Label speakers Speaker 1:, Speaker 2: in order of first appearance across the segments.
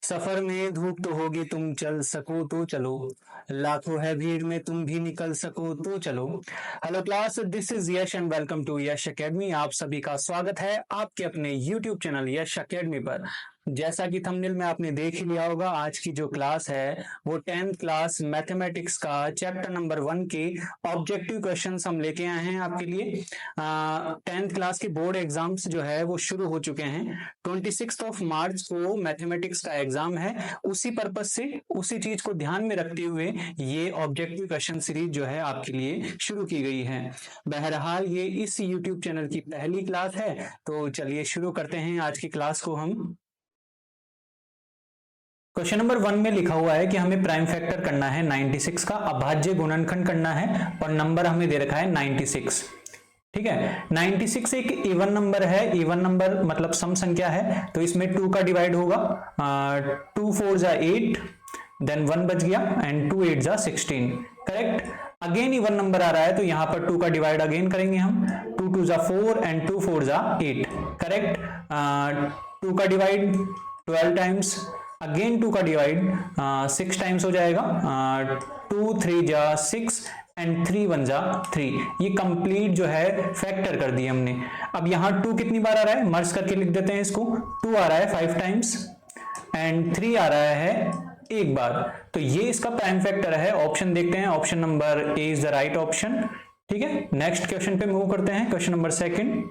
Speaker 1: सफर में धूप तो होगी, तुम चल सको तो चलो, लाखों है भीड़ में तुम भी निकल सको तो चलो। Hello class, this is Yash and welcome to Yash academy. आप सभी का स्वागत है आपके अपने यूट्यूब चैनल यश एकेडमी पर। जैसा कि थंबनेल में आपने देख ही लिया होगा, आज की जो क्लास है वो 10th क्लास मैथमेटिक्स का चैप्टर नंबर 1 के ऑब्जेक्टिव क्वेश्चंस हम लेके आए हैं आपके लिए। 10th क्लास के बोर्ड एग्जाम्स जो है वो शुरू हो चुके हैं। 26 मार्च को मैथमेटिक्स का एग्जाम है। उसी पर्पज से, उसी चीज को ध्यान में रखते हुए ये ऑब्जेक्टिव क्वेश्चन सीरीज जो है आपके लिए शुरू की गई है। बहरहाल ये इस यूट्यूब चैनल की पहली क्लास है, तो चलिए शुरू करते हैं आज की क्लास को हम। क्वेश्चन नंबर 1 में लिखा हुआ है कि हमें प्राइम फैक्टर करना है 96 का, अभाज्य गुणनखंड करना है और नंबर हमें दे रखा है 96। ठीक है, 96 एक इवन नंबर है। इवन नंबर मतलब सम संख्या है, तो इसमें 2 का डिवाइड होगा। 2 4 जा 8, देन 1 बच गया एंड 2 8 जा 16। करेक्ट। अगेन इवन नंबर आ रहा है, तो यहां पर 2 का डिवाइड अगेन करेंगे हम। 2 2 जा 4 एंड 2 4 जा 8। करेक्ट। 2 का डिवाइड 12 टाइम्स, अगेन 2 का डिवाइड 6 टाइम्स हो जाएगा। 2 3 जा 6 एंड 3 1 जा 3। ये कंप्लीट जो है फैक्टर कर दिया हमने। अब यहां 2 कितनी बार आ रहा है, मर्ज करके लिख देते हैं इसको। 2 आ रहा है 5 टाइम्स एंड 3 आ रहा है एक बार, तो ये इसका प्राइम फैक्टर है। ऑप्शन देखते हैं, option number A is the right option. ठीक है, नेक्स्ट क्वेश्चन पे मूव करते हैं। Question number second.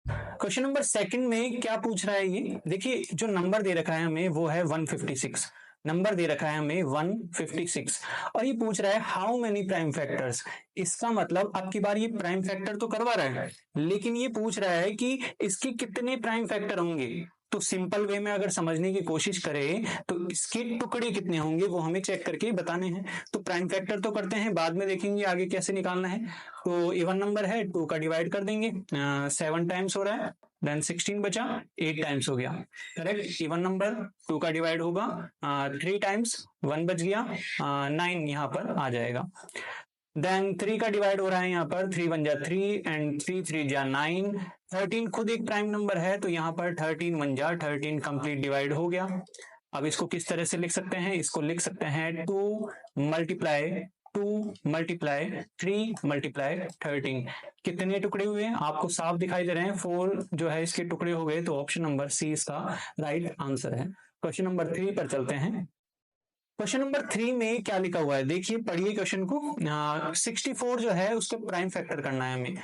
Speaker 1: Question number second में क्या पूछ रहा है, ये देखिए जो नंबर दे रखा है हमें वो है 156। नंबर दे रखा है हमें 156 और ये पूछ रहा है हाउ मेनी प्राइम फैक्टर्स। इसका मतलब अब की बार ये प्राइम फैक्टर तो करवा रहा है, लेकिन ये पूछ रहा है कि इसके कितने प्राइम फैक्टर होंगे। तो सिंपल वे में अगर समझने की कोशिश करें तो इसके टुकड़े कितने होंगे वो हमें चेक करके बताने हैं। तो प्राइम फैक्टर तो करते हैं, बाद में देखेंगे आगे कैसे निकालना है। तो इवन नंबर है, 2 का डिवाइड कर देंगे। 7 टाइम्स हो रहा है, देन 16 बचा, 8 टाइम्स हो गया। करेक्ट। इवन नंबर 2 का डिवाइड होगा 3 टाइम्स, 1 बच गया, 9 यहाँ पर आ जाएगा। देन 3 का डिवाइड हो रहा है यहाँ पर, 3 1 जा 3 एंड 3 3 जा 9। 13 खुद एक प्राइम नंबर है, तो यहाँ पर 13 1 जा 13 कंप्लीट डिवाइड हो गया। अब इसको किस तरह से लिख सकते हैं, इसको लिख सकते हैं 2 मल्टीप्लाई 3 मल्टीप्लाई 13। कितने टुकड़े हुए हैं आपको साफ दिखाई दे रहे हैं, 4 जो है इसके टुकड़े हो गए, तो ऑप्शन नंबर सी इसका राइट आंसर है। क्वेश्चन नंबर 3 पर चलते हैं। क्वेश्चन नंबर 3 में क्या लिखा हुआ है, देखिए पढ़िए क्वेश्चन को। 64 जो है उसका प्राइम फैक्टर करना है हमें।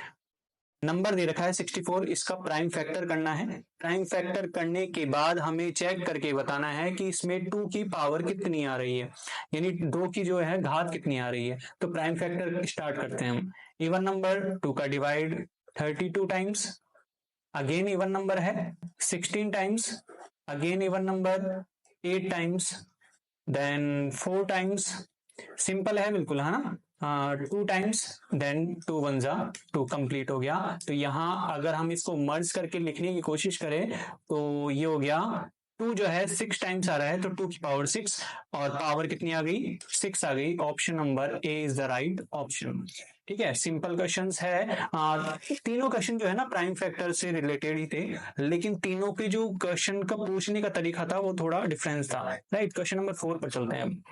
Speaker 1: नंबर दे रखा है 64, इसका प्राइम फैक्टर करना है। प्राइम फैक्टर करने के बाद हमें चेक करके बताना है कि इसमें 2 की पावर कितनी आ रही है, यानी 2 की जो है घात कितनी आ रही है। तो प्राइम फैक्टर स्टार्ट करते हैं हम। इवन नंबर 2 का divide 32 times, again even number है 16 times, again even number 8 times, then 4 times. Simple है बिल्कुल, है ना। 2 टाइम्स, देन 2 1 जा 2 कंप्लीट हो गया। तो यहाँ अगर हम इसको मर्ज करके लिखने की कोशिश करें तो ये हो गया 2 जो है 6 टाइम्स आ रहा है, तो 2 की पावर 6 और पावर कितनी आ गई, 6 आ गई। Option number A is the right option. ठीक है, सिंपल क्वेश्चंस है। तीनों क्वेश्चन जो है ना प्राइम फैक्टर से रिलेटेड ही थे, लेकिन तीनों के जो क्वेश्चन का पूछने का तरीका था वो थोड़ा डिफरेंस था। राइट। क्वेश्चन नंबर 4 पर चलते हैं।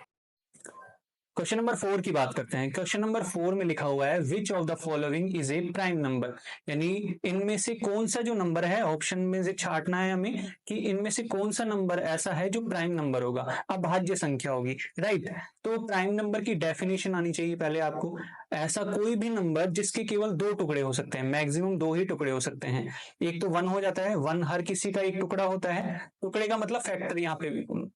Speaker 1: क्वेश्चन नंबर 4 की बात करते हैं। क्वेश्चन नंबर 4 में लिखा हुआ है which of the following is a prime number, यानी इनमें से कौन सा जो नंबर है, ऑप्शन में से छांटना है हमें कि इनमें से कौन सा नंबर ऐसा है जो प्राइम नंबर होगा, अभाज्य संख्या होगी। राइट। तो प्राइम नंबर की डेफिनेशन आनी चाहिए पहले आपको। ऐसा कोई भी नंबर जिसके केवल 2 टुकड़े हो सकते हैं, मैक्सिमम 2 ही टुकड़े हो सकते हैं। एक तो 1 हो जाता है, 1 हर किसी का एक टुकड़ा होता है। टुकड़े का मतलब फैक्टर यहाँ पे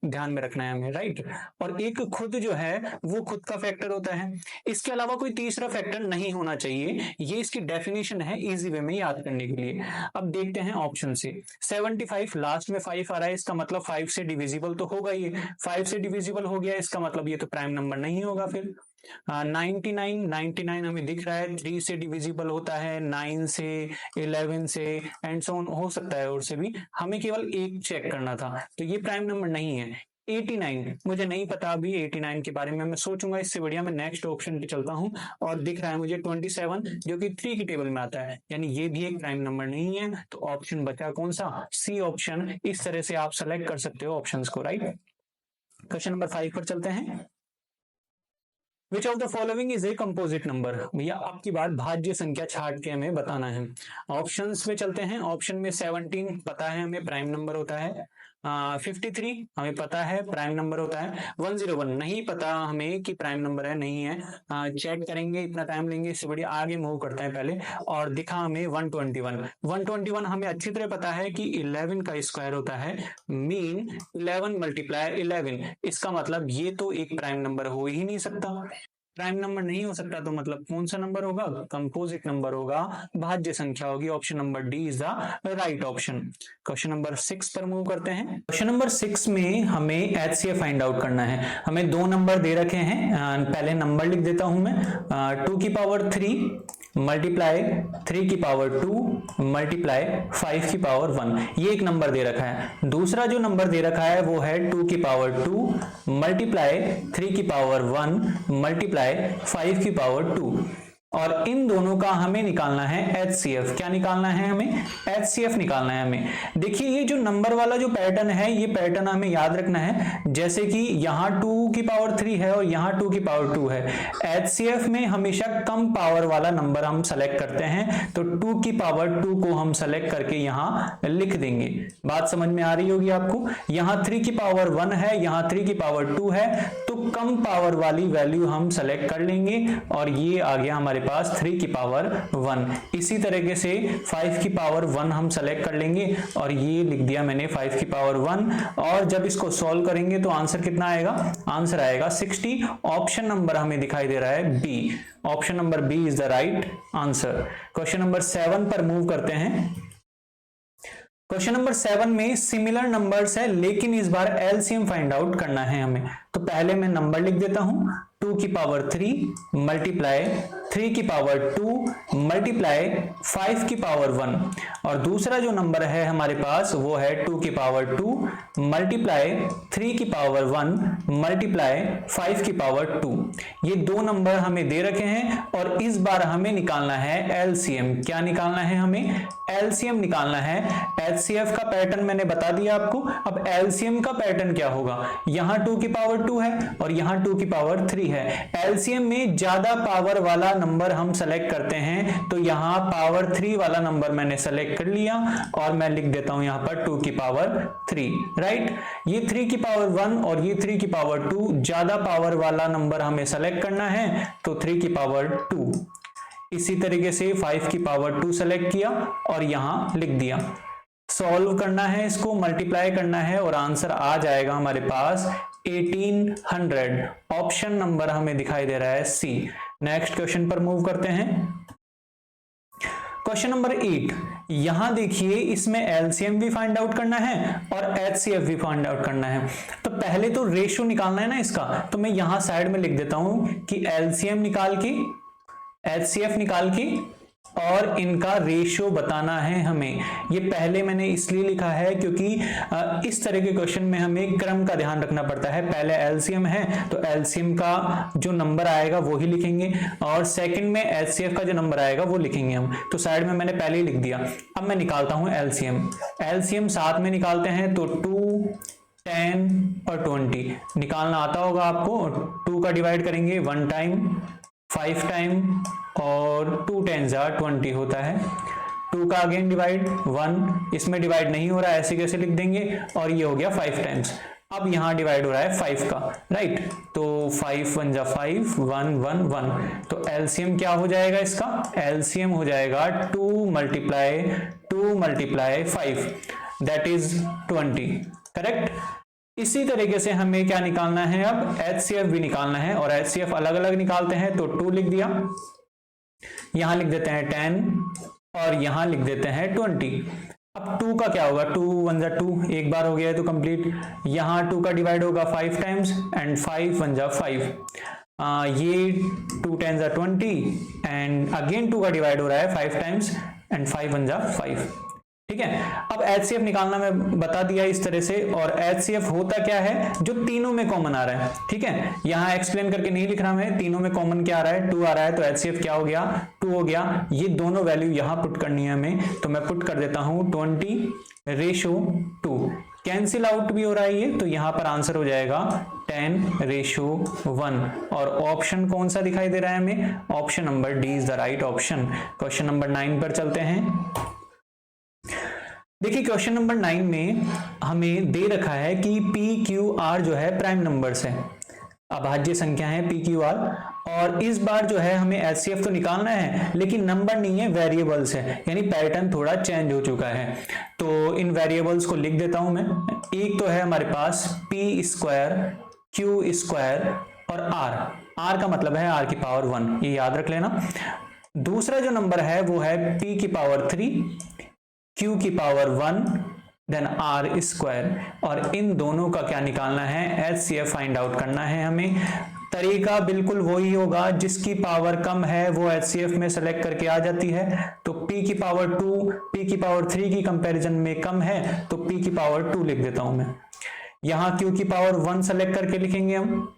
Speaker 1: ध्यान में रखना है हमें। राइट। और एक खुद जो है वो खुद का फैक्टर होता है। इसके अलावा कोई तीसरा फैक्टर नहीं होना चाहिए, ये इसकी डेफिनेशन है इजी वे में याद करने के लिए। अब देखते हैं ऑप्शन से। 75 लास्ट में 5 आ रहा है, इसका मतलब 5 से डिविजिबल तो होगा ही। 5 से डिविजिबल हो गया, इसका मतलब ये तो प्राइम नंबर नहीं होगा। फिर 99 हमें दिख रहा है, 3 से डिविजिबल होता है, 9 से, 11 से एंड सो ऑन हो सकता है और से भी। हमें केवल एक चेक करना था, तो ये प्राइम नंबर नहीं है। 89 मुझे नहीं पता अभी 89 के बारे में, मैं सोचूंगा। इससे बढ़िया मैं नेक्स्ट ऑप्शन पे चलता हूं। और दिख रहा है मुझे 27 जो कि 3 की टेबल में आता है, यानी ये भी एक प्राइम नंबर नहीं है। तो ऑप्शन बचा कौन सा, सी ऑप्शन। इस तरह से आप सेलेक्ट कर सकते हो ऑप्शंस को। राइट। क्वेश्चन नंबर 5 पर चलते हैं। Which of the following is a composite number. भैया आपकी बात भाज्य संख्या छाट के हमें बताना है। ऑप्शंस में चलते हैं। ऑप्शन में 17 पता है हमें प्राइम नंबर होता है, 53 हमें पता है प्राइम नंबर होता है, 101 नहीं पता हमें कि प्राइम नंबर है नहीं है, चेक करेंगे, इतना टाइम लेंगे, इससे बढ़िया आगे मूव करते हैं पहले। और दिखा हमें 121 हमें अच्छी तरह पता है कि 11 का स्क्वायर होता है, मीन 11 मल्टीप्लाई 11, इसका मतलब ये तो एक प्राइम नंबर हो ही नहीं सकता। प्राइम नंबर नहीं हो सकता तो मतलब कौन सा नंबर होगा? कंपोजिट नंबर होगा, भाज्य संख्या होगी। Option number D is the right option. Question number 6 पर मूव करते हैं। क्वेश्चन नंबर 6 में हमें एचसीएफ फाइंड आउट करना है। हमें दो नंबर दे रखे हैं, पहले नंबर लिख देता हूं मैं, 2 की पावर 3 मल्टीप्लाई 3 की पावर 2 मल्टीप्लाई 5 की पावर 1, ये एक नंबर दे रखा है। दूसरा जो नंबर दे रखा है वो है 2 की पावर 2 मल्टीप्लाई 3 की पावर 1 मल्टीप्लाई 5 की पावर 2, और इन दोनों का हमें निकालना है एचसीएफ। क्या निकालना है हमें? एचसीएफ निकालना है हमें। देखिए ये जो नंबर वाला जो पैटर्न है, ये पैटर्न हमें याद रखना है। जैसे कि यहाँ 2 की पावर 3 है और यहाँ 2 की पावर 2 है, एचसीएफ में हमेशा कम पावर वाला नंबर हम सेलेक्ट करते हैं, तो 2 की पावर 2 को हम सेलेक्ट करके यहाँ लिख देंगे। बात समझ में आ रही होगी आपको। यहाँ 3 की पावर 1 है, यहाँ 3 की पावर 2 है, तो कम पावर वाली वैल्यू हम सेलेक्ट कर लेंगे, और ये आ गया हमारे पास 3 की पावर 1। इसी तरीके से 5 की पावर 1 हम सेलेक्ट कर लेंगे, और ये लिख दिया मैंने 5 की पावर 1। और जब इसको सॉल्व करेंगे तो आंसर कितना आएगा? आंसर आएगा 60। ऑप्शन नंबर हमें दिखाई दे रहा है B. Option number B is the right answer. Question number 7 पर मूव करते हैं। क्वेश्चन नंबर 7 में सिमिलर नंबर्स है, लेकिन इस बार एलसीएम फाइंड आउट करना है हमें। तो पहले मैं नंबर लिख देता हूं, 2 की पावर 3 मल्टीप्लाई 3 की पावर 2 मल्टीप्लाई 5 की पावर 1, और दूसरा जो नंबर है हमारे पास वो है 2 की पावर 2 मल्टीप्लाई 3 की पावर 1 मल्टीप्लाई 5 की पावर 2। ये दो नंबर हमें दे रखे हैं, और इस बार हमें निकालना है एलसीएम। क्या निकालना है हमें? एलसीएम निकालना है। एचसीएफ का पैटर्न मैंने बता दिया आपको। अब एलसीएम का पैटर्न क्या होगा? यहाँ 2 की पावर 2 है और यहाँ 2 की पावर 3 है। एलसीएम में ज्यादा पावर वाला नंबर हम सेलेक्ट करते हैं, तो यहाँ पावर 3 वाला नंबर मैंने सेलेक्ट कर लिया, और मैं लिख देता हूं यहाँ पर 2 की पावर 3, राइट। ये 3 की पावर 1 और ये 3 की पावर 2, ज्यादा पावर वाला नंबर हमें सेलेक्ट करना है, तो 3 की पावर 2। इसी तरीके से 5 की पावर 2 सेलेक्ट किया और यहां लिख दिया। सॉल्व करना है, इसको मल्टीप्लाई करना है, और आंसर आ जाएगा हमारे पास 1800। ऑप्शन नंबर हमें दिखाई दे रहा है सी। नेक्स्ट क्वेश्चन पर मूव करते हैं। क्वेश्चन नंबर 8, यहां देखिए इसमें एलसीएम भी फाइंड आउट करना है और एचसीएफ भी फाइंड आउट करना है। तो पहले तो रेशियो निकालना है ना इसका, तो मैं यहां साइड में लिख देता हूं कि एलसीएम निकाल के, एचसीएफ निकाल के, और इनका रेशियो बताना है हमें। ये पहले मैंने इसलिए लिखा है क्योंकि इस तरह के क्वेश्चन में हमें क्रम का ध्यान रखना पड़ता है। पहले एलसीएम है तो एलसीएम का जो नंबर आएगा वो ही लिखेंगे, और सेकंड में एचसीएफ का जो नंबर आएगा वो लिखेंगे हम। तो साइड में मैंने पहले ही लिख दिया। अब मैं निकालता हूं एलसीएम। एलसीएम साथ में निकालते हैं तो 2, 10 और 20 निकालना आता होगा आपको। 2 का डिवाइड करेंगे 1 टाइम, 5 टाइम, और 2 10 20 होता है। 2 का अगेन डिवाइड 1, इसमें डिवाइड नहीं हो रहा है, ऐसे कैसे लिख देंगे, और ये हो गया 5 टाइम्स। अब यहां डिवाइड हो रहा है 5 का, राइट। तो 5 1 जा 5, 1 1 1। तो एलसीएम क्या हो जाएगा इसका? एलसीएम हो जाएगा 2 मल्टीप्लाई 5, दैट इज 20, करेक्ट। इसी तरीके से हमें क्या निकालना है? अब एचसीएफ भी निकालना है, और एचसीएफ अलग अलग निकालते हैं। तो 2 लिख दिया, यहां लिख देते हैं 10, और यहां लिख देते हैं 20। अब 2 का क्या होगा? 2 1 जा 2, एक बार हो गया है तो कंप्लीट। यहां 2 का डिवाइड होगा 5 टाइम्स, एंड 5 1 जा 5। ये 2 10 जा 20, एंड अगेन 2 का डिवाइड हो रहा है 5 टाइम्स, एंड 5 1 जा 5। ठीक है। अब एचसीएफ निकालना मैं बता दिया इस तरह से। और एचसीएफ होता क्या है? जो तीनों में कॉमन आ रहा है, ठीक है। यहां एक्सप्लेन करके नहीं लिख रहा मैं, तीनों में कॉमन क्या आ रहा है? 2 आ रहा है, तो एचसीएफ क्या हो गया? 2 हो गया। ये दोनों वैल्यू यहां पुट करनी है हमें, तो मैं पुट कर देता हूं 20 रेशो 2। कैंसिल आउट भी हो रहा है ये, तो यहां पर आंसर हो जाएगा 10:1 और ऑप्शन कौन सा दिखाई दे रहा है हमें? Option number D is the right option. Question number 9 पर चलते हैं। देखिए क्वेश्चन नंबर 9 में हमें दे रखा है कि पी क्यू आर जो है प्राइम नंबर्स है, अभाज्य संख्या है पी क्यू आर, और इस बार जो है हमें एचसीएफ तो निकालना है लेकिन नंबर नहीं है, वेरिएबल्स है, यानी पैटर्न थोड़ा चेंज हो चुका है। तो इन वेरिएबल्स को लिख देता हूं मैं। एक तो है हमारे पास पी स्क्वायर, क्यू स्क्वायर और आर का मतलब है आर की पावर 1, ये याद रख लेना। दूसरा जो नंबर है वो है पी की पावर 3, क्यू की पावर 1, देन आर स्क्वायर, और इन दोनों का क्या निकालना है? एचसीएफ फाइंड आउट करना है हमें। तरीका बिल्कुल वही होगा, जिसकी पावर कम है वो एचसीएफ में सेलेक्ट करके आ जाती है। तो p की पावर 2 p की पावर 3 की कंपैरिजन में कम है तो p की पावर 2 लिख देता हूं मैं। यहां q की पावर 1 सेलेक्ट करके लिखेंगे हम,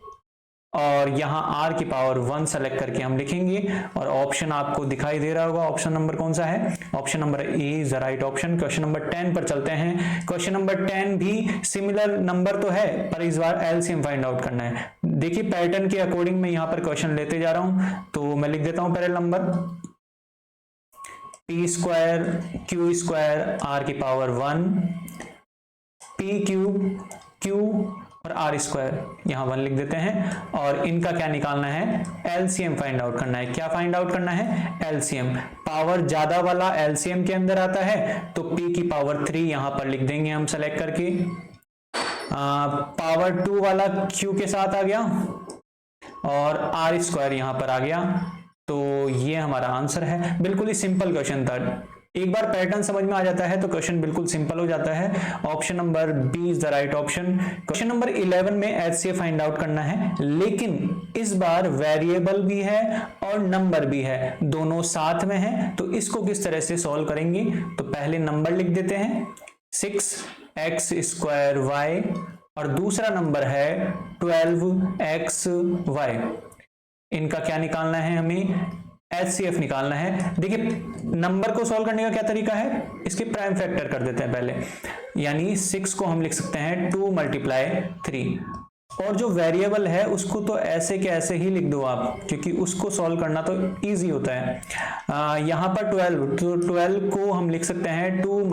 Speaker 1: और यहां r की पावर 1 सेलेक्ट करके हम लिखेंगे, और ऑप्शन आपको दिखाई दे रहा होगा। ऑप्शन नंबर कौन सा है? Option number A is the right option. Question number 10 पर चलते हैं। क्वेश्चन नंबर 10 भी सिमिलर नंबर तो है पर इस बार एलसीएम फाइंड आउट करना है। देखिए पैटर्न के अकॉर्डिंग मैं यहां पर क्वेश्चन लेते जा रहा हूं, तो मैं लिख देता हूं पहले number P square, Q square, R की पावर 1, पी क्यू और आर स्क्वायर, यहां 1 लिख देते हैं, और इनका क्या निकालना है? एलसीएम फाइंड आउट करना है। क्या फाइंड आउट करना है? एलसीएम। पावर ज्यादा वाला एलसीएम के अंदर आता है तो p की पावर 3 यहां पर लिख देंगे हम सेलेक्ट करके। पावर 2 वाला q के साथ आ गया और आर स्क्वायर यहां पर आ गया, तो ये हमारा आंसर है। बिल्कुल ही सिंपल क्वेश्चन था। एक बार पैटर्न समझ में आ जाता है तो क्वेश्चन बिल्कुल सिंपल हो जाता है। Option number B is the right option. Question number 11 में एचसीएफ फाइंड आउट करना है, लेकिन इस बार वेरिएबल भी है और नंबर भी है, दोनों साथ में है। तो इसको किस तरह से सॉल्व करेंगे? तो पहले नंबर लिख देते हैं 6x² y, और दूसरा नंबर है 12xy। इनका क्या निकालना है? हमें एचसीएफ निकालना है। देखिए नंबर को सॉल्व करने का क्या तरीका है? इसके प्राइम फैक्टर कर देते हैं पहले, यानी 6 को हम लिख सकते हैं 2 × 3, और जो वेरिएबल है उसको तो ऐसे के ऐसे ही लिख दो आप, क्योंकि उसको सॉल्व करना तो इजी होता है। यहां पर 12, तो 12 को हम लिख सकते हैं 2 ×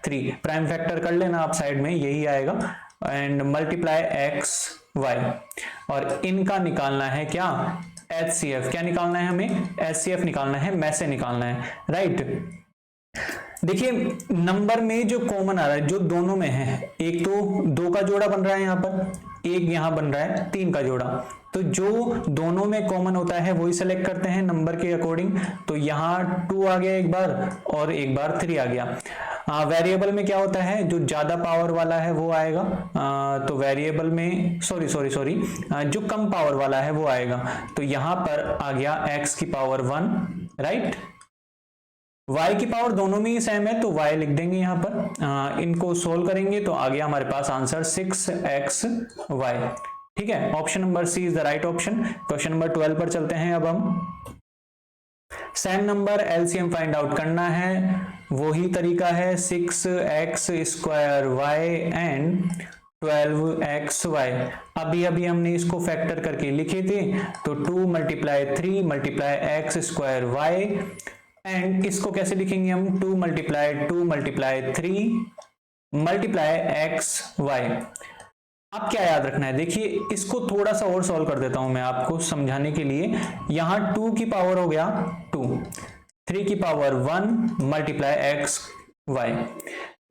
Speaker 1: 3, प्राइम फैक्टर कर लेना आप साइड में, यही आएगा, एंड मल्टीप्लाई x y, और इनका निकालना है क्या? एचसीएफ। क्या निकालना है हमें? एचसीएफ निकालना है, में से निकालना है, राइट। देखिए नंबर में जो कॉमन आ रहा है, जो दोनों में है, एक तो 2 का जोड़ा बन रहा है यहाँ पर, एक यहां बन रहा है 3 का जोड़ा, तो जो दोनों में कॉमन होता है वही सेलेक्ट करते हैं नंबर के अकॉर्डिंग। तो यहाँ 2 आ गया एक बार और एक बार 3 आ गया। वेरिएबल में क्या होता है? जो ज्यादा पावर वाला है वो आएगा, तो वेरिएबल में सॉरी जो कम पावर वाला है वो आएगा। तो यहां पर आ गया x की पावर 1, राइट। y की पावर दोनों में ही सेम है तो y लिख देंगे यहां पर। इनको सोल्व करेंगे तो आ गया हमारे पास आंसर 6xy। ठीक है, option number C is the right option. Question number 12 पर चलते हैं। अब हम same number LCM find out करना है, वही तरीका है 6x² y एंड 12xy। अभी हमने इसको फैक्टर करके लिखे थे, तो 2 × 3 × x² y, एंड इसको कैसे लिखेंगे हम? 2 × 3 × xy। अब क्या याद रखना है? देखिए इसको थोड़ा सा और सॉल्व कर देता हूं मैं आपको समझाने के लिए। यहां 2 की पावर हो गया 2, 3 की पावर 1 × xy।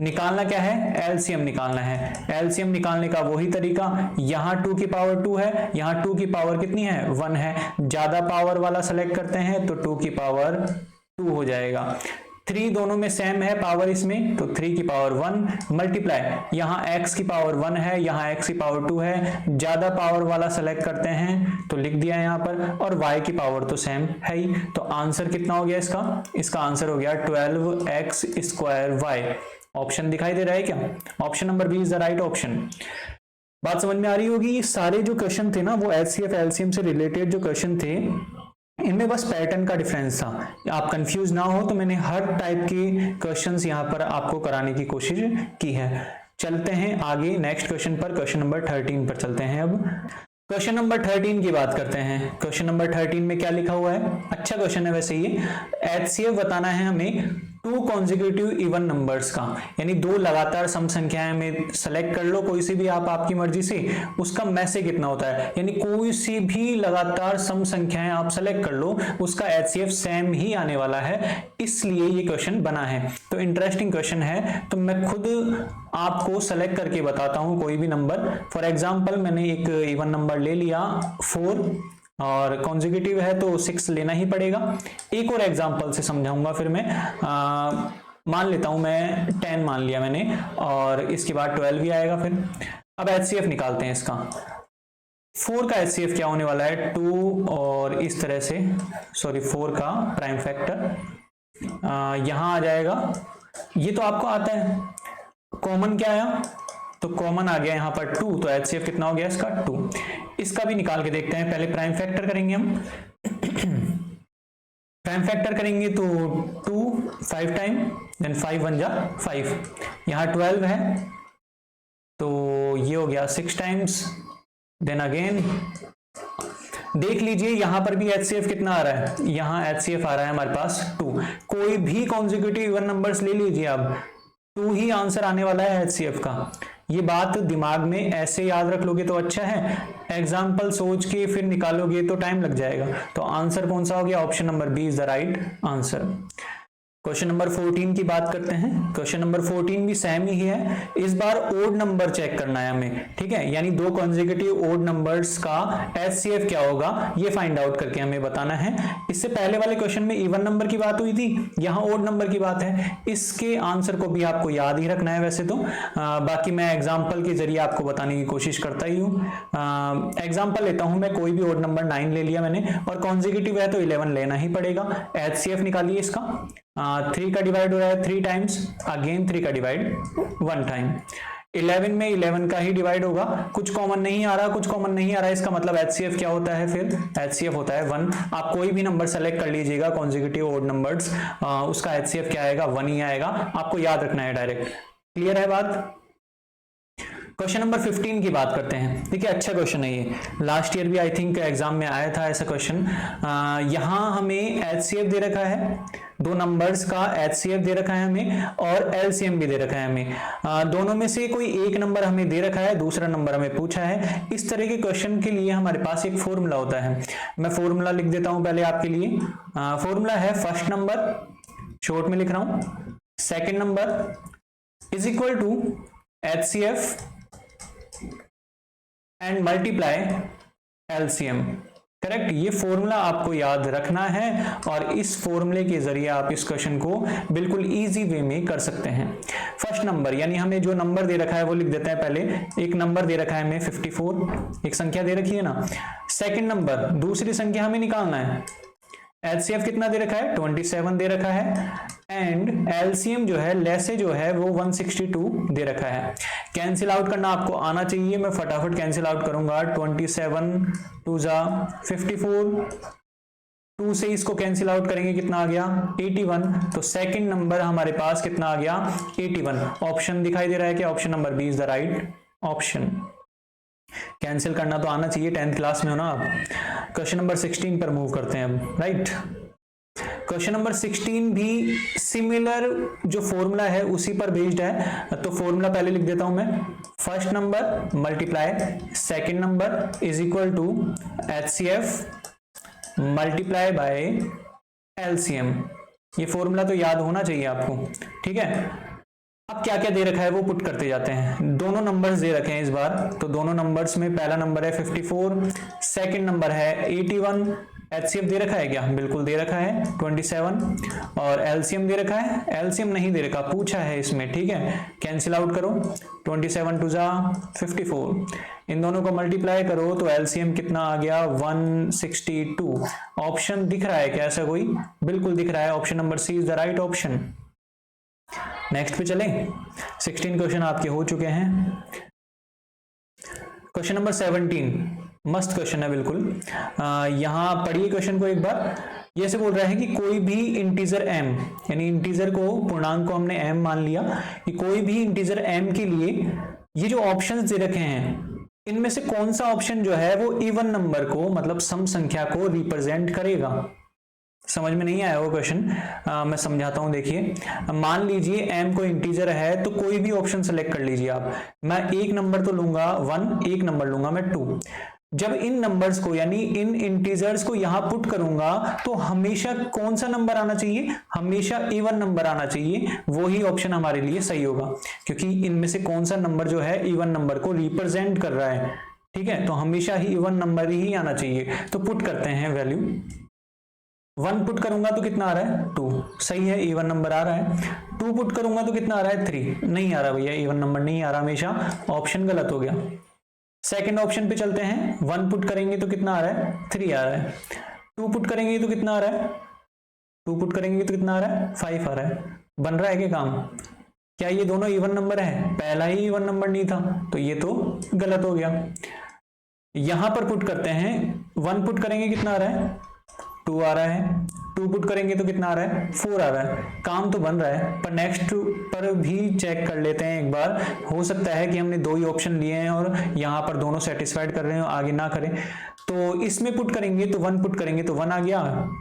Speaker 1: निकालना क्या है? एलसीएम निकालना है। एलसीएम निकालने का वही तरीका, यहां 2 की पावर 2 है, यहां 2 की पावर कितनी है? 1 है। ज्यादा पावर वाला सेलेक्ट करते हैं तो 2 की पावर 2 हो जाएगा। 3 दोनों में सेम है पावर इसमें, तो 3 की पावर 1 मल्टीप्लाई, यहाँ x की पावर 1 है, यहाँ x की पावर 2 है, ज्यादा पावर वाला सेलेक्ट करते हैं तो लिख दिया यहाँ पर, और y की पावर तो सेम है ही। तो आंसर कितना हो गया इसका आंसर हो गया 12x² y। ऑप्शन दिखाई दे रहा है क्या? Option number B is the right option. बात समझ में आ रही होगी। ये सारे जो क्वेश्चन थे ना वो एचसीएफ एलसीएम से रिलेटेड जो क्वेश्चन थे, इनमें बस पैटर्न का डिफरेंस था। आप कंफ्यूज ना हो तो मैंने हर टाइप के क्वेश्चंस यहां पर आपको कराने की कोशिश की है। चलते हैं आगे नेक्स्ट क्वेश्चन पर, क्वेश्चन नंबर 13 पर चलते हैं। अब क्वेश्चन नंबर 13 की बात करते हैं। क्वेश्चन नंबर 13 में क्या लिखा हुआ है, अच्छा क्वेश्चन है वैसे ये। HCF बताना है हमें 2 कॉन्जिक्यूटिव इवन नंबर्स का, यानी 2 लगातार सम संख्याएं में सेलेक्ट कर लो कोई सी भी आप आपकी मर्जी से, उसका में से कितना होता है, यानी कोई सी भी लगातार सम संख्याएं आप सेलेक्ट कर लो, उसका HCF सेम ही आने वाला है, इसलिए ये क्वेश्चन बना है। तो इंटरेस्टिंग क्वेश्चन है, तो मैं खुद आपको सेलेक्ट करके बताता हूं कोई भी नंबर। फॉर एग्जांपल मैंने एक इवन नंबर ले लिया 4 और कॉन्जिक्यूटिव है तो 6 लेना ही पड़ेगा। एक और एग्जांपल से समझाऊंगा फिर मैं। मान लेता हूं मैं 10 मान लिया मैंने, और इसके बाद 12 भी आएगा फिर। अब HCF निकालते हैं इसका। 4 का HCF क्या होने वाला है, 2 और इस तरह से, सॉरी 4 का प्राइम फैक्टर यहां आ जाएगा। ये तो आपको आता है। कॉमन क्या आया, तो कॉमन आ गया यहां पर 2, तो HCF कितना हो गया इसका 2। इसका भी निकाल के देखते हैं, पहले प्राइम फैक्टर करेंगे हम। प्राइम फैक्टर करेंगे तो 2 5 टाइम, देन 5 1 जा 5, यहां 12 है तो ये हो गया 6 टाइम्स, देन अगेन देख लीजिए यहां पर भी HCF कितना आ रहा है, यहां HCF आ रहा है हमारे पास 2। कोई भी कॉन्जिक्यूटिव इवन नंबर्स ले लीजिए आप, 2 ही आंसर आने वाला है HCF का। ये बात दिमाग में ऐसे याद रख लोगे तो अच्छा है, एग्जाम्पल सोच के फिर निकालोगे तो टाइम लग जाएगा। तो आंसर कौन सा हो गया, option number B is the right answer. Question number 14 की बात करते हैं। क्वेश्चन नंबर 14 भी सेम ही है, इस बार ओड नंबर चेक करना है हमें, ठीक है, यानी 2 कॉन्जिक्यूटिव ओड नंबर्स का HCF क्या होगा ये फाइंड आउट करके हमें बताना है। इससे पहले वाले क्वेश्चन में इवन नंबर की बात हुई थी, यहाँ ओड नंबर की बात है। इसके आंसर को भी आपको याद ही रखना है वैसे तो, बाकी मैं एग्जाम्पल के जरिए आपको बताने की कोशिश करता ही हूँ। एग्जाम्पल लेता हूं मैं, कोई भी ओड नंबर 9 ले लिया मैंने, और कॉन्जिक्यूटिव है तो 11 लेना ही पड़ेगा। HCF निकालिए इसका। 3 का डिवाइड हो रहा है 3 टाइम्स, अगेन 3 का डिवाइड 1 टाइम। 11 में 11 का ही डिवाइड होगा, कुछ कॉमन नहीं आ रहा, कुछ कॉमन नहीं आ रहा, इसका मतलब HCF क्या होता है, फिर HCF होता है 1। आप कोई भी नंबर सेलेक्ट कर लीजिएगा कॉन्जिक्यूटिव ओड नंबर्स, उसका HCF क्या आएगा, 1 ही आएगा, आपको याद रखना है डायरेक्ट। क्लियर है बात। क्वेश्चन नंबर 15 की बात करते हैं। देखिए अच्छा क्वेश्चन है ये, लास्ट ईयर भी आई थिंक एग्जाम में आया था ऐसा क्वेश्चन। यहां हमें HCF दे रखा है, 2 नंबर्स का HCF दे रखा है हमें, और LCM भी दे रखा है हमें। दोनों में से कोई एक नंबर हमें दे रखा है, दूसरा नंबर हमें पूछा है। इस तरह के क्वेश्चन के लिए हमारे पास एक फॉर्मूला होता है, मैं फॉर्मूला लिख देता हूं पहले आपके लिए। फॉर्मूला है फर्स्ट नंबर, शॉर्ट में लिख रहा हूं, second number is equal to HCF and multiply LCM। Correct, ये फॉर्मूला आपको याद रखना है, और इस फॉर्मूले के जरिए आप इस क्वेश्चन को बिल्कुल इजी वे में कर सकते हैं। फर्स्ट नंबर, यानी हमें जो नंबर दे रखा है वो लिख देते हैं पहले। एक नंबर दे रखा है हमें 54, एक संख्या दे रखी है ना। सेकंड नंबर, दूसरी संख्या हमें निकालना है। HCF कितना दे रखा है, 27 दे रखा है, एंड LCM जो है, लेसे जो है वो 162 दे रखा है। कैंसिल आउट करना आपको आना चाहिए, मैं फटाफट कैंसिल आउट करूंगा। 27 2 जा 54, 2 से इसको कैंसिल आउट करेंगे, कितना आ गया 81। तो सेकंड नंबर हमारे पास कितना आ गया 81। ऑप्शन दिखाई दे रहा है कि option number B is the right option. Cancel करना तो आना चाहिए, 10th क्लास में हो ना आप। क्वेश्चन नंबर 16 पर मूव करते हैं अब, राइट। क्वेश्चन नंबर 16 भी सिमिलर जो फॉर्मूला है उसी पर बेस्ड है, तो फॉर्मूला पहले लिख देता हूं मैं। First number multiply second number is equal to HCF multiply by LCM। ये फॉर्मूला तो याद होना चाहिए आपको, ठीक है। अब क्या क्या दे रखा है वो पुट करते जाते हैं। दोनों नंबर्स दे रखे हैं इस बार, तो दोनों नंबर्स में पहला नंबर है 54, सेकंड नंबर है 81। HCF दे रखा है क्या, बिल्कुल दे रखा है 27, और LCM दे रखा है, LCM नहीं दे रखा, पूछा है इसमें, ठीक है। कैंसिल आउट करो, 27 2 जा 54, इन दोनों को मल्टीप्लाई करो तो LCM कितना आ गया 162। ऑप्शन दिख रहा है क्या ऐसा कोई, बिल्कुल दिख रहा है, option number C is the right option. Next पे चलें, 16 क्वेश्चन आपके हो चुके हैं। क्वेश्चन नंबर 17 मस्त क्वेश्चन है बिल्कुल। यहां पढ़िए क्वेश्चन को एक बार। ये से बोल रहा है कि कोई भी इंटीजर m, यानी इंटीजर को, पूर्णांक को हमने m मान लिया, कि कोई भी इंटीजर m के लिए ये जो ऑप्शंस दे रखे हैं इनमें से कौन सा ऑप्शन जो है वो इवन नंबर को, मतलब सम संख्या को रिप्रेजेंट करेगा। समझ में नहीं आया वो क्वेश्चन, मैं समझाता हूं। देखिए, मान लीजिए m को इंटीजर है तो कोई भी ऑप्शन सेलेक्ट कर लीजिए आप। मैं एक नंबर तो लूंगा 1, एक नंबर लूंगा मैं 2। जब इन नंबर्स को, यानी इन इंटीजर्स को यहां पुट करूंगा तो हमेशा कौन सा नंबर आना चाहिए, हमेशा इवन नंबर आना चाहिए। वो ही ऑप्शन हमारे लिए सही होगा, क्योंकि इनमें से कौन सा नंबर जो है इवन नंबर को रिप्रेजेंट कर रहा है। ठीक है, तो हमेशा ही इवन नंबर ही आना चाहिए। तो पुट करते हैं वैल्यू। 1 पुट करूंगा तो कितना आ रहा है 2, सही है, इवन नंबर आ रहा है। 2 पुट करूंगा तो कितना आ रहा है 3, नहीं आ रहा भैया, इवन नंबर नहीं आ रहा हमेशा, ऑप्शन गलत हो गया। सेकंड ऑप्शन पे चलते हैं। 1 पुट करेंगे तो कितना आ रहा है 3 आ रहा है। 2 पुट करेंगे तो कितना आ रहा है, 2 पुट करेंगे तो कितना आ रहा है 5 आ रहा है। बन रहा है क्या काम? क्या ये दोनों इवन नंबर है? पहला ही इवन नंबर नहीं था, तो ये तो गलत हो गया। यहां पर पुट करते हैं। 1 पुट करेंगे कितना आ रहा है 2 आ रहा है। 2 पुट करेंगे तो कितना आ रहा है 4 आ रहा है। काम तो बन रहा है, पर नेक्स्ट पर भी चेक कर लेते हैं एक बार। हो सकता है कि हमने 2 ही ऑप्शन लिए हैं और यहाँ पर दोनों सेटिस्फाइड कर रहे हैं, आगे ना करें। तो इसमें पुट करेंगे तो 1 पुट करेंगे तो 1 आ गया,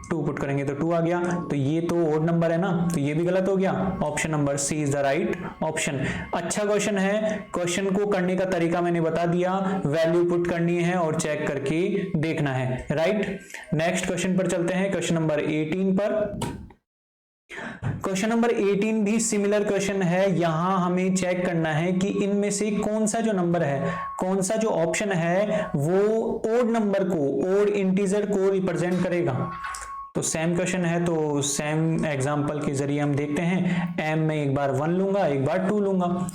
Speaker 1: 2 पुट करेंगे तो 2 आ गया। तो ये तो ओड नंबर है ना, तो ये भी गलत हो गया। Option number C is the right option. अच्छा क्वेश्चन है, क्वेश्चन को करने का तरीका मैंने बता दिया। वैल्यू पुट करनी है और चेक करके देखना है, राइट। नेक्स्ट क्वेश्चन पर चलते हैं, क्वेश्चन नंबर 18 पर। क्वेश्चन नंबर 18 भी सिमिलर क्वेश्चन है। यहां हमें चेक करना है कि इनमें से कौन सा जो नंबर है, कौन सा जो ऑप्शन है वो ओड नंबर को, ओड इंटीजर को रिप्रेजेंट करेगा। तो सेम क्वेश्चन है, तो सेम एग्जांपल के जरिए हम देखते हैं। m में एक बार 1 लूंगा, एक बार 2 लूंगा।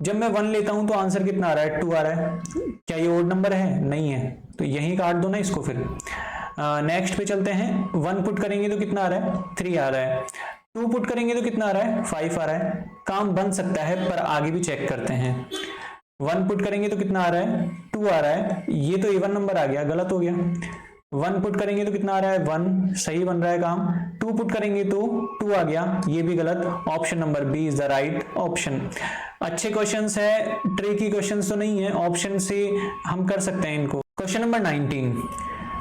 Speaker 1: जब मैं 1 लेता हूं तो आंसर कितना आ रहा है 2 आ रहा है। क्या ये ओड नंबर है? नहीं है, तो यहीं काट दो ना इसको। फिर नेक्स्ट पे चलते हैं। 1 पुट करेंगे तो कितना आ रहा है 3 आ रहा है। 2 पुट करेंगे तो कितना आ रहा है 5 आ रहा है। काम बन सकता है, पर आगे भी चेक करते हैं। 1 पुट करेंगे तो कितना आ रहा है 2 आ रहा है। ये तो इवन नंबर आ गया, गलत हो गया। 1 पुट करेंगे तो कितना आ रहा है 1, सही बन रहा है काम। 2 पुट करेंगे तो 2 आ गया, ये भी गलत। Option number B is the right option. अच्छे क्वेश्चंस है, ट्रिकी क्वेश्चंस तो नहीं है, ऑप्शन से हम कर सकते हैं इनको। Question number 19,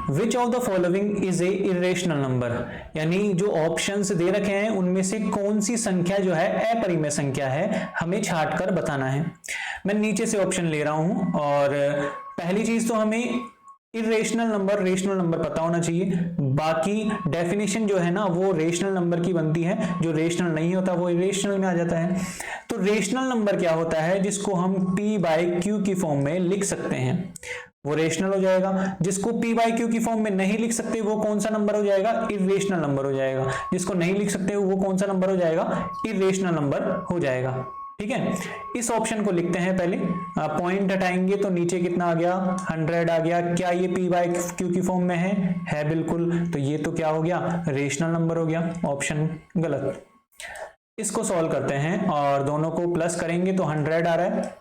Speaker 1: which of the following is a irrational number, यानी जो ऑप्शंस दे रखे हैं उनमें से कौन सी संख्या जो है अपरिमेय संख्या है, हमें छांट कर बताना है। मैं नीचे से ऑप्शन ले रहा हूं, और पहली चीज तो हमें इरेशनल नंबर, रेशनल नंबर पता होना चाहिए। बाकी डेफिनेशन जो है ना वो रेशनल नंबर की बनती है, जो रेशनल नहीं होता वो इरेशनल में आ जाता है। तो रेशनल नंबर क्या होता है, जिसको हम p/q की फॉर्म में लिख सकते हैं, वो रेशनल हो जाएगा। जिसको p/q की फॉर्म में नहीं लिख सकते वो कौन सा नंबर हो जाएगा, इरेशनल नंबर हो जाएगा। जिसको नहीं लिख सकते वो कौन सा नंबर हो जाएगा, इरेशनल नंबर हो जाएगा। ठीक है, इस ऑप्शन को लिखते हैं। पहले पॉइंट हटाएंगे तो नीचे कितना आ गया 100 आ गया। क्या ये p/q की फॉर्म में है बिल्कुल। तो ये तो क्या हो गया, रेशनल नंबर हो गया, ऑप्शन गलत। इसको सॉल्व करते हैं और दोनों को प्लस करेंगे तो 100 आ रहा है।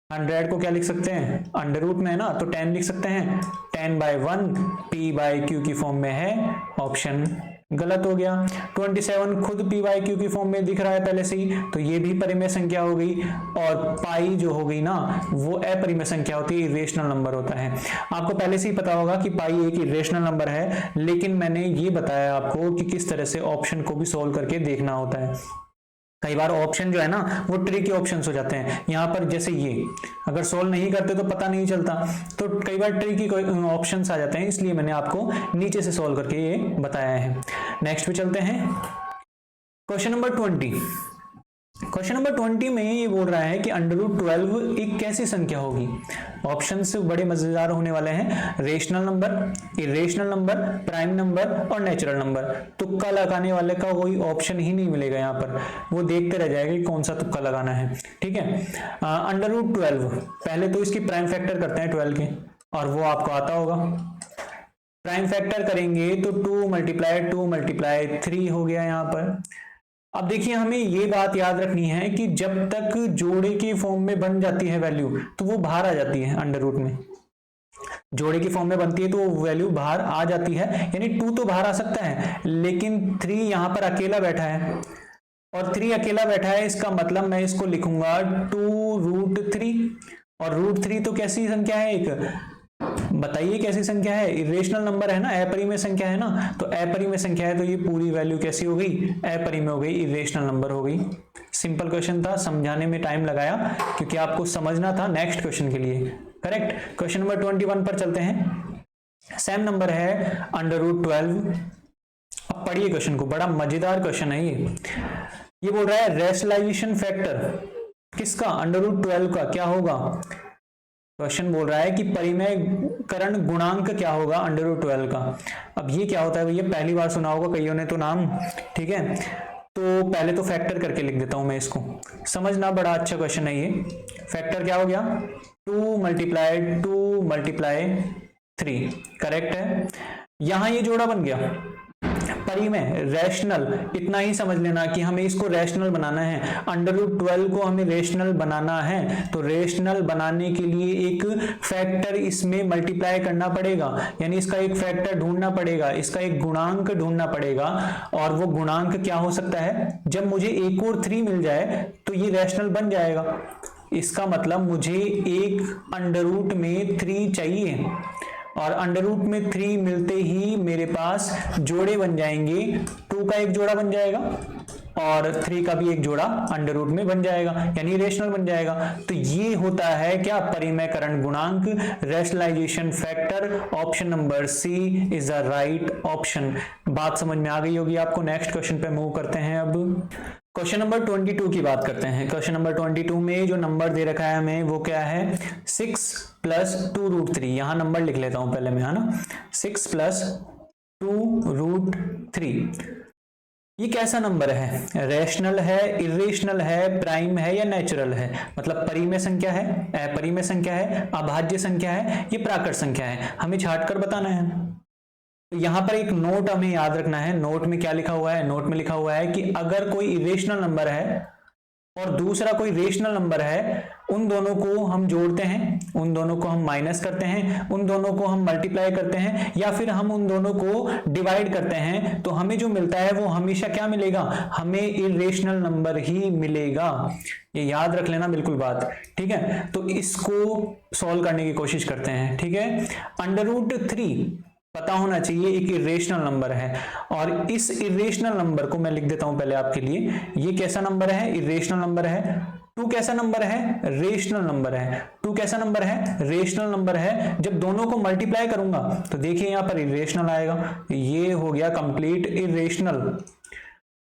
Speaker 1: 100 को क्या लिख सकते हैं, अंडर रूट में है ना, तो 10 लिख सकते हैं। 10/1 p/q की फॉर्म में है, ऑप्शन गलत हो गया। 27 खुद p/q की फॉर्म में दिख रहा है पहले से ही, तो ये भी परिमेय संख्या हो गई। और पाई जो हो गई ना वो अपरिमेय संख्या होती है, इरेशनल नंबर होता है। आपको पहले से ही पता होगा कि पाई एक इरेशनल नंबर है, लेकिन मैंने ये बताया आपको कि किस तरह से ऑप्शन को भी सोल्व करके देखना होता है। कई बार ऑप्शन जो है ना वो ट्रिकी ऑप्शंस हो जाते हैं। यहाँ पर जैसे ये अगर सोल्व नहीं करते तो पता नहीं चलता, तो कई बार ट्रिकी ऑप्शंस आ जाते हैं, इसलिए मैंने आपको नीचे से सोल्व करके ये बताया है। नेक्स्ट पे चलते हैं, क्वेश्चन नंबर 20। क्वेश्चन नंबर 20 में ये बोल रहा है कि √12 एक कैसी संख्या होगी। ऑप्शन से बड़े मजेदार होने वाले हैं, rational number, irrational number, prime number और नेचुरल नंबर। तुक्का लगाने वाले का कोई ऑप्शन ही नहीं मिलेगा यहाँ पर, वो देखते रह जाएगा कि कौन सा तुक्का लगाना है। ठीक है, √12 पहले तो इसकी प्राइम फैक्टर करते हैं 12 के, और वो आपको आता होगा। प्राइम फैक्टर करेंगे तो 2 × 2 × 3 हो गया यहाँ पर। अब देखिए हमें ये बात याद रखनी है कि जब तक जोड़े के फॉर्म में बन जाती है वैल्यू तो वो बाहर आ जाती है अंडर रूट में। जोड़े की फॉर्म में बनती है तो वो वैल्यू बाहर आ जाती है, यानी 2 तो बाहर आ सकता है, लेकिन 3 यहां पर अकेला बैठा है, और 3 अकेला बैठा है, इसका मतलब मैं इसको लिखूंगा 2√3। और √3 तो कैसी संख्या है, एक बताइए कैसी संख्या है, इरेशनल नंबर है ना, अपरिमेय संख्या है ना, तो अपरिमेय संख्या है तो ये पूरी वैल्यू कैसी हो गई, अपरिमेय हो गई, इरेशनल नंबर हो गई। सिंपल क्वेश्चन था, समझाने में टाइम लगाया क्योंकि आपको समझना था नेक्स्ट क्वेश्चन के लिए। करेक्ट। क्वेश्चन नंबर 21 पर चलते हैं। सेम नंबर है √12। अब पढ़िए क्वेश्चन को, बड़ा मजेदार क्वेश्चन है ये बोल रहा है रेशनलाइजेशन फैक्टर किसका, √12 का क्या होगा। क्वेश्चन बोल रहा है कि परिमेयकरण गुणांक क्या होगा √12 का। अब ये क्या होता है भैया, पहली बार सुना होगा कईयों ने तो नाम, ठीक है, तो पहले तो फैक्टर करके लिख देता हूं मैं इसको, समझना, बड़ा अच्छा क्वेश्चन है ये। फैक्टर क्या हो गया, 2 × 3, करेक्ट है। यहां ये जोड़ा बन गया परिमेय रैशनल, इतना ही समझ लेना कि हमें इसको रैशनल बनाना है, √12 को हमें रैशनल बनाना है, तो रैशनल बनाने के लिए एक फैक्टर इसमें मल्टीप्लाई करना पड़ेगा, यानी इसका एक फैक्टर ढूंढना पड़ेगा, इसका एक गुणांक ढूंढना पड़ेगा। और वो गुणांक क्या हो सकता है, जब मुझे एक और 3 मिल जाए तो ये रैशनल बन जाएगा। इसका मतलब मुझे एक अंडर में 3 चाहिए, और अंडर में 3 मिलते ही मेरे पास जोड़े बन जाएंगे, 2 का एक जोड़ा बन जाएगा और 3 का भी एक जोड़ा अंडर में बन जाएगा, यानी रेशनल बन जाएगा। तो ये होता है क्या, परिमेयकरण गुणांक, rationalization factor. Option number C is the right option. बात समझ में आ गई होगी आपको। नेक्स्ट क्वेश्चन पे मूव करते हैं। अब क्वेश्चन नंबर 22 की बात करते हैं। क्वेश्चन नंबर 22 में जो नंबर दे रखा है हमें वो क्या है, 6 + 2√3। यहां नंबर लिख लेता हूं पहले मैं, है ना, 6 + 2√3। ये कैसा नंबर है, रैशनल है, इरेशनल है, प्राइम है या नेचुरल है, मतलब परिमेय संख्या है, अपरिमेय संख्या है, अभाज्य संख्या है, ये प्राकृत संख्या है, हमें छाट कर बताना है। तो यहां पर एक नोट हमें याद रखना है। नोट में क्या लिखा हुआ है, नोट में लिखा हुआ है कि अगर कोई इरेशनल नंबर है और दूसरा कोई रेशनल नंबर है, उन दोनों को हम जोड़ते हैं, उन दोनों को हम माइनस करते हैं, उन दोनों को हम मल्टीप्लाई करते हैं, या फिर हम उन दोनों को डिवाइड करते हैं, तो हमें जो मिलता है वो हमेशा क्या मिलेगा, हमें इरेशनल नंबर ही मिलेगा। ये याद रख लेना बिल्कुल बात, ठीक है। तो इसको सॉल्व करने की कोशिश करते हैं, ठीक है। √3 पता होना चाहिए एक इरेशनल नंबर है, और इस इरेशनल नंबर को मैं लिख देता हूं पहले आपके लिए। ये कैसा नंबर है, इरेशनल नंबर है। 2 कैसा नंबर है, रेशनल नंबर है। 2 कैसा नंबर है, रेशनल नंबर है। जब दोनों को मल्टीप्लाई करूंगा तो देखिए यहां पर इरेशनल आएगा, ये हो गया कंप्लीट इरेशनल।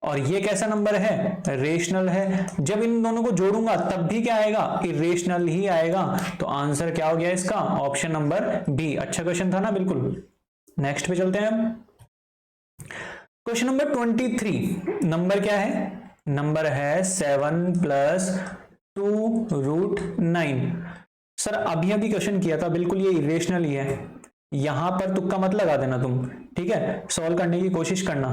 Speaker 1: और ये कैसा नंबर है, रेशनल है। जब इन दोनों को जोड़ूंगा तब भी क्या आएगा, इरेशनल ही आएगा। तो आंसर क्या हो गया इसका, ऑप्शन नंबर बी। अच्छा क्वेश्चन था ना, बिल्कुल। नेक्स्ट पे चलते हैं हम। क्वेश्चन नंबर 23, नंबर क्या है, नंबर है 7 + 2√9। सर अभी क्वेश्चन किया था, बिल्कुल ये इरेशनल ही है। यहां पर तुक्का मत लगा देना तुम, ठीक है, सॉल्व करने की कोशिश करना।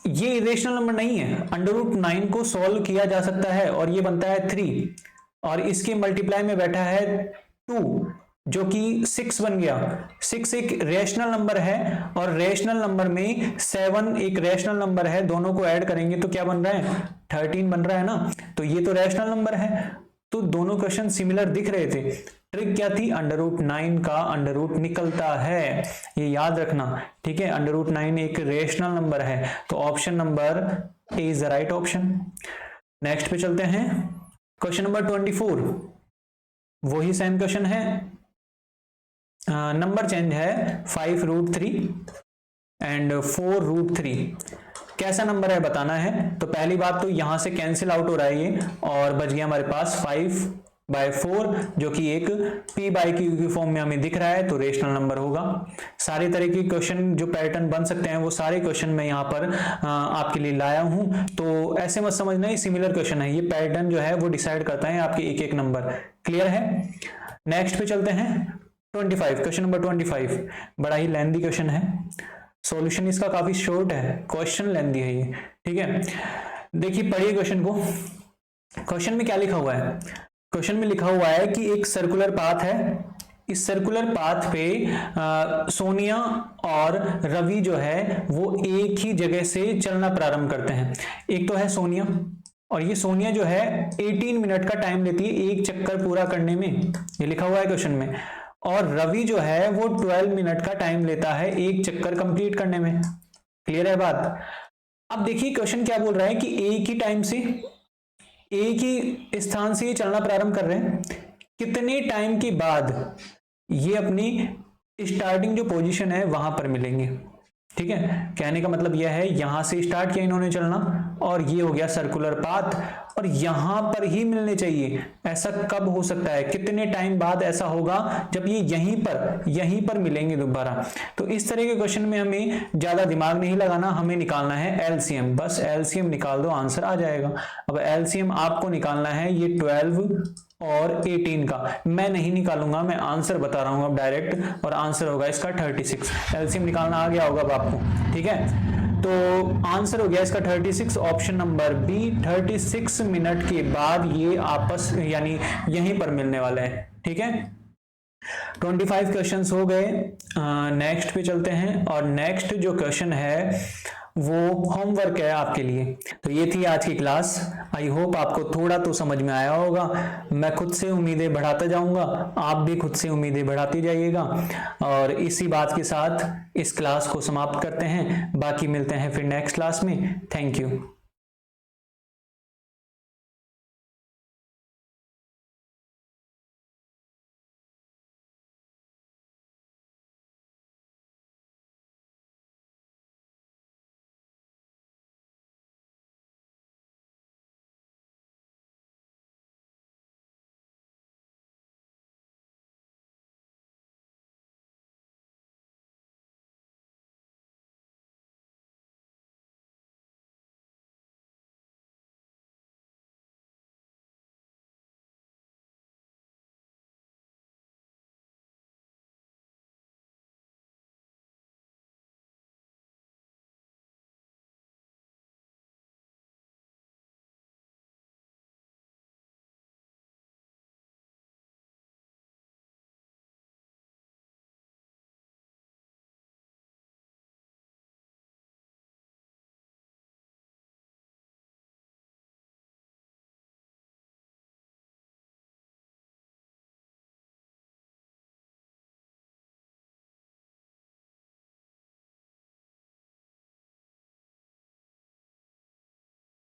Speaker 1: ये इरेशनल नंबर नहीं है, √9 को सॉल्व किया जा सकता है, और ये बनता है 3, और इसके मल्टीप्लाई में बैठा है 2, जो कि 6 बन गया। 6 एक रेशनल नंबर है, और रेशनल नंबर में 7 एक रेशनल नंबर है, दोनों को ऐड करेंगे तो क्या बन रहा है, 13 बन रहा है ना। तो ये तो रेशनल नंबर है, तो दोनों क्वेश्चन सिमिलर दिख रहे थे। ट्रिक क्या थी, √9 का अंडर निकलता है, ये याद रखना, ठीक है। √9 एक रेशनल नंबर है, तो option number A is the right option. Next पे चलते हैं। क्वेश्चन नंबर 24, वही सेम क्वेश्चन है, नंबर चेंज है 5√3 एंड 4√3। कैसा नंबर है बताना है। तो पहली बात तो यहां से कैंसिल आउट हो रहा है ये, और बच गया हमारे पास 5/4, जो कि एक p/q की फॉर्म में हमें दिख रहा है, तो रेशनल नंबर होगा। सारे तरह के क्वेश्चन जो पैटर्न बन सकते हैं वो सारे क्वेश्चन मैं यहाँ पर आपके लिए लाया हूं, तो ऐसे मत समझना ये सिमिलर क्वेश्चन है, ये पैटर्न जो है वो डिसाइड करता है आपके एक एक नंबर। क्लियर है। नेक्स्ट पे चलते हैं 25, क्वेश्चन नंबर 25, बड़ा ही लेंथी क्वेश्चन है, सॉल्यूशन इसका काफी शॉर्ट है, क्वेश्चन लेंथी है ये, ठीक है। देखिए पढ़िए क्वेश्चन को। क्वेश्चन में क्या लिखा हुआ है, क्वेश्चन में लिखा हुआ है कि एक सर्कुलर पाथ है, इस सर्कुलर पाथ पे सोनिया और रवि जो है वो एक ही जगह से चलना प्रारंभ करते हैं। एक तो है सोनिया, और ये सोनिया जो है 18 मिनट का टाइम लेती है एक चक्कर पूरा करने में, ये लिखा हुआ है क्वेश्चन में। और रवि जो है वो 12 मिनट का टाइम लेता है एक चक्कर कंप्लीट करने में। क्लियर है बात? अब देखिए क्वेश्चन क्या बोल रहा है कि एक ही टाइम से, एक ही स्थान से ये चलना प्रारंभ कर रहे हैं, कितने टाइम के बाद ये अपनी स्टार्टिंग जो पोजीशन है वहां पर मिलेंगे। ठीक है, कहने का मतलब यह है यहां से स्टार्ट किया इन्होंने चलना, और ये हो गया सर्कुलर पाथ, और यहां पर ही मिलने चाहिए। ऐसा कब हो सकता है, कितने टाइम बाद ऐसा होगा जब ये यहीं पर मिलेंगे दोबारा। तो इस तरह के क्वेश्चन में हमें ज्यादा दिमाग नहीं लगाना, हमें निकालना है एलसीएम। बस एलसीएम निकाल दो, आंसर आ जाएगा। अब एलसीएम आपको निकालना है ये 12 और 18 का, मैं नहीं निकालूंगा, मैं आंसर बता रहा हूं अब डायरेक्ट, और आंसर होगा इसका 36। एलसीएम निकालना आ गया होगा अब आपको। ठीक है, तो आंसर हो गया इसका 36, ऑप्शन नंबर बी। 36 मिनट के बाद ये आपस यानी यहीं पर मिलने वाले हैं। ठीक है, 25 क्वेश्चंस हो गए। नेक्स्ट पे चलते हैं, और नेक्स्ट जो क्वेश्चन है वो होमवर्क है आपके लिए। तो ये थी आज की क्लास। आई होप आपको थोड़ा तो समझ में आया होगा। मैं खुद से उम्मीदें बढ़ाता जाऊंगा, आप भी खुद से उम्मीदें बढ़ाती जाइएगा, और इसी बात के साथ इस क्लास को समाप्त करते हैं। बाकी मिलते हैं फिर नेक्स्ट क्लास में। Thank you.